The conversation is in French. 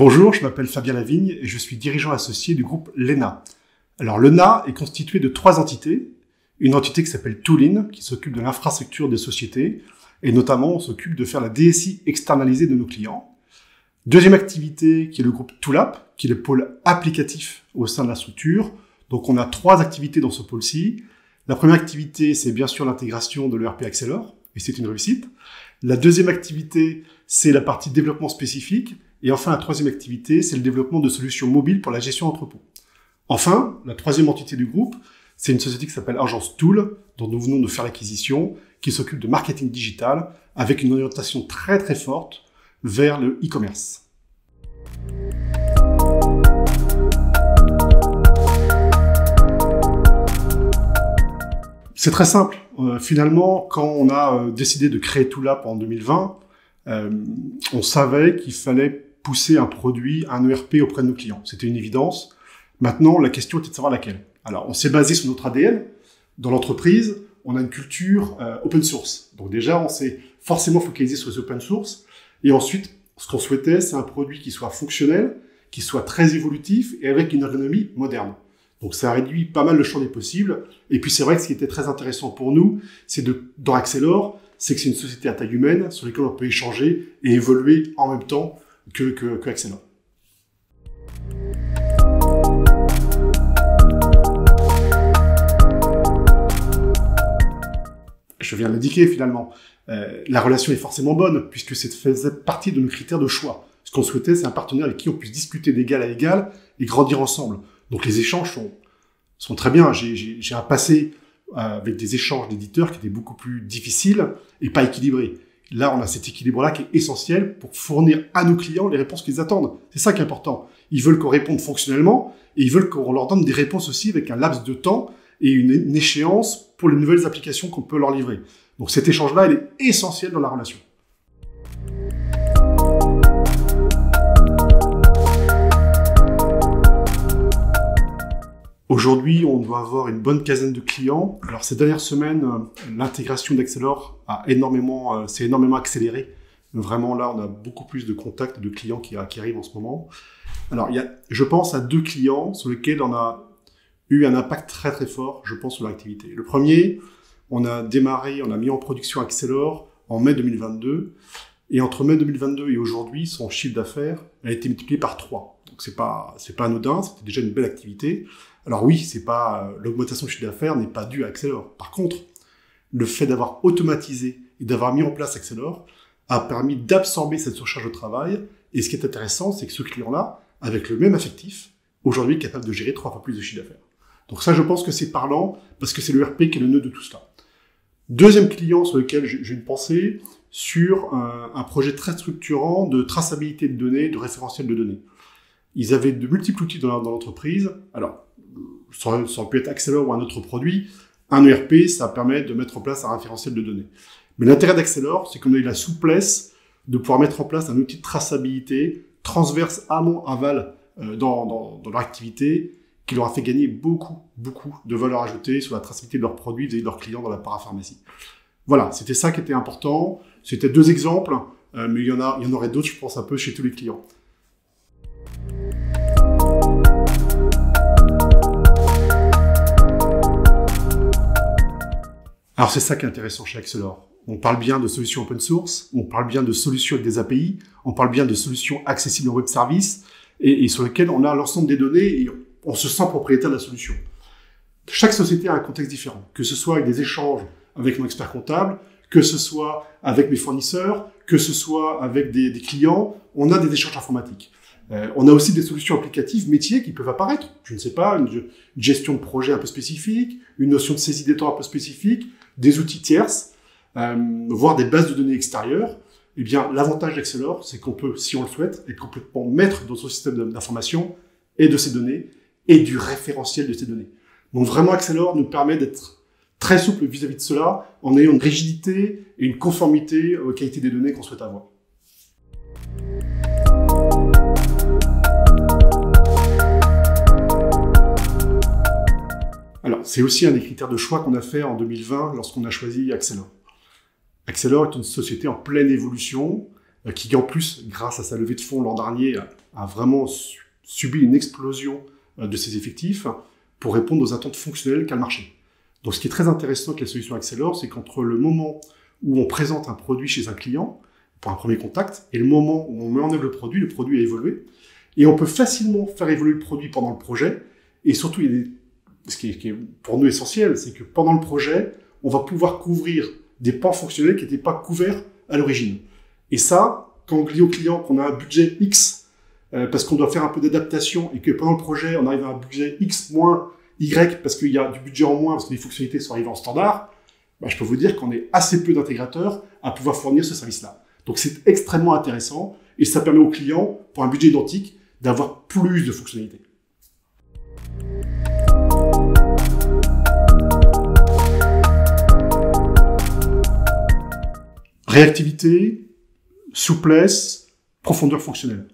Bonjour, je m'appelle Fabien Lavigne et je suis dirigeant associé du groupe l'ENA. Alors l'ENA est constitué de 3 entités. Une entité qui s'appelle Toolin, qui s'occupe de l'infrastructure des sociétés, et notamment on s'occupe de faire la DSI externalisée de nos clients. Deuxième activité qui est le groupe Toolap, qui est le pôle applicatif au sein de la structure. Donc on a 3 activités dans ce pôle-ci. La première activité, c'est bien sûr l'intégration de l'ERP Accelor, et c'est une réussite. La deuxième activité, c'est la partie développement spécifique. Et enfin, la troisième activité, c'est le développement de solutions mobiles pour la gestion d'entrepôt. Enfin, la troisième entité du groupe, c'est une société qui s'appelle Agence Tool, dont nous venons de faire l'acquisition, qui s'occupe de marketing digital, avec une orientation très très forte vers le e-commerce. C'est très simple. Finalement, quand on a décidé de créer Toolap en 2020, on savait qu'il fallait pousser un produit, un ERP auprès de nos clients. C'était une évidence. Maintenant, la question était de savoir laquelle. Alors, on s'est basé sur notre ADN. Dans l'entreprise, on a une culture open source. Donc déjà, on s'est forcément focalisé sur les open source. Et ensuite, ce qu'on souhaitait, c'est un produit qui soit fonctionnel, qui soit très évolutif et avec une ergonomie moderne. Donc ça réduit pas mal le champ des possibles. Et puis c'est vrai que ce qui était très intéressant pour nous, c'est dans Accelor, c'est que c'est une société à taille humaine sur laquelle on peut échanger et évoluer en même temps que Accelor. Je viens de l'indiquer finalement. La relation est forcément bonne puisque ça faisait partie de nos critères de choix. Ce qu'on souhaitait, c'est un partenaire avec qui on puisse discuter d'égal à égal et grandir ensemble. Donc les échanges sont très bien. J'ai un passé avec des échanges d'éditeurs qui étaient beaucoup plus difficiles et pas équilibrés. Là, on a cet équilibre-là qui est essentiel pour fournir à nos clients les réponses qu'ils attendent. C'est ça qui est important. Ils veulent qu'on réponde fonctionnellement et ils veulent qu'on leur donne des réponses aussi avec un laps de temps et une échéance pour les nouvelles applications qu'on peut leur livrer. Donc cet échange-là, il est essentiel dans la relation. Aujourd'hui, on doit avoir une bonne quinzaine de clients. Alors, ces dernières semaines, l'intégration d'Accelor s'est énormément accélérée. Vraiment, là, on a beaucoup plus de contacts de clients qui arrivent en ce moment. Alors, je pense à 2 clients sur lesquels on a eu un impact très, très fort, je pense, sur l'activité. Le premier, on a mis en production Accelor en mai 2022. Et entre mai 2022 et aujourd'hui, son chiffre d'affaires a été multiplié par 3. Donc, c'est pas anodin, c'était déjà une belle activité. Alors oui, l'augmentation du chiffre d'affaires n'est pas due à Accelor. Par contre, le fait d'avoir automatisé et d'avoir mis en place Accelor a permis d'absorber cette surcharge de travail. Et ce qui est intéressant, c'est que ce client-là, avec le même affectif, aujourd'hui est capable de gérer 3 fois plus de chiffre d'affaires. Donc ça, je pense que c'est parlant parce que c'est le RP qui est le nœud de tout cela. Deuxième client sur lequel j'ai une pensée, sur un projet très structurant de traçabilité de données, de référentiel de données. Ils avaient de multiples outils dans l'entreprise. Alors, ça aurait pu être Accelor ou un autre produit. Un ERP, ça permet de mettre en place un référentiel de données. Mais l'intérêt d'Accelor, c'est qu'on a eu la souplesse de pouvoir mettre en place un outil de traçabilité transverse amont-aval dans leur activité qui leur a fait gagner beaucoup de valeur ajoutée sur la traçabilité de leurs produits vis-à-vis de leurs clients dans la parapharmacie. Voilà, c'était ça qui était important. C'était 2 exemples, mais il y en aurait d'autres, je pense, un peu chez tous les clients. Alors c'est ça qui est intéressant chez Accelor. On parle bien de solutions open source, on parle bien de solutions avec des API, on parle bien de solutions accessibles en web service et sur lesquelles on a l'ensemble des données et on se sent propriétaire de la solution. Chaque société a un contexte différent, que ce soit avec des échanges avec mon expert comptable, que ce soit avec mes fournisseurs, que ce soit avec des clients, on a des échanges informatiques. On a aussi des solutions applicatives métiers qui peuvent apparaître. Je ne sais pas, une gestion de projet un peu spécifique, une notion de saisie des temps un peu spécifique, des outils tierces, voire des bases de données extérieures. Eh bien, l'avantage d'Accelor, c'est qu'on peut, si on le souhaite, être complètement maître dans son système d'information et de ces données et du référentiel de ces données. Donc vraiment, Accelor nous permet d'être très souple vis-à-vis de cela en ayant une rigidité et une conformité aux qualités des données qu'on souhaite avoir. Alors, c'est aussi un des critères de choix qu'on a fait en 2020 lorsqu'on a choisi Accelor. Accelor est une société en pleine évolution qui, en plus, grâce à sa levée de fonds l'an dernier, a vraiment subi une explosion de ses effectifs pour répondre aux attentes fonctionnelles qu'a le marché. Donc, ce qui est très intéressant avec la solution Accelor, c'est qu'entre le moment où on présente un produit chez un client, pour un premier contact, et le moment où on met en œuvre le produit a évolué. Et on peut facilement faire évoluer le produit pendant le projet. Et surtout, ce qui est pour nous essentiel, c'est que pendant le projet, on va pouvoir couvrir des pans fonctionnels qui n'étaient pas couverts à l'origine. Et ça, quand on dit au client qu'on a un budget X, parce qu'on doit faire un peu d'adaptation, et que pendant le projet, on arrive à un budget X moins Y, parce qu'il y a du budget en moins, parce que les fonctionnalités sont arrivées en standard, je peux vous dire qu'on est assez peu d'intégrateurs à pouvoir fournir ce service-là. Donc c'est extrêmement intéressant, et ça permet aux clients, pour un budget identique, d'avoir plus de fonctionnalités. Réactivité, souplesse, profondeur fonctionnelle.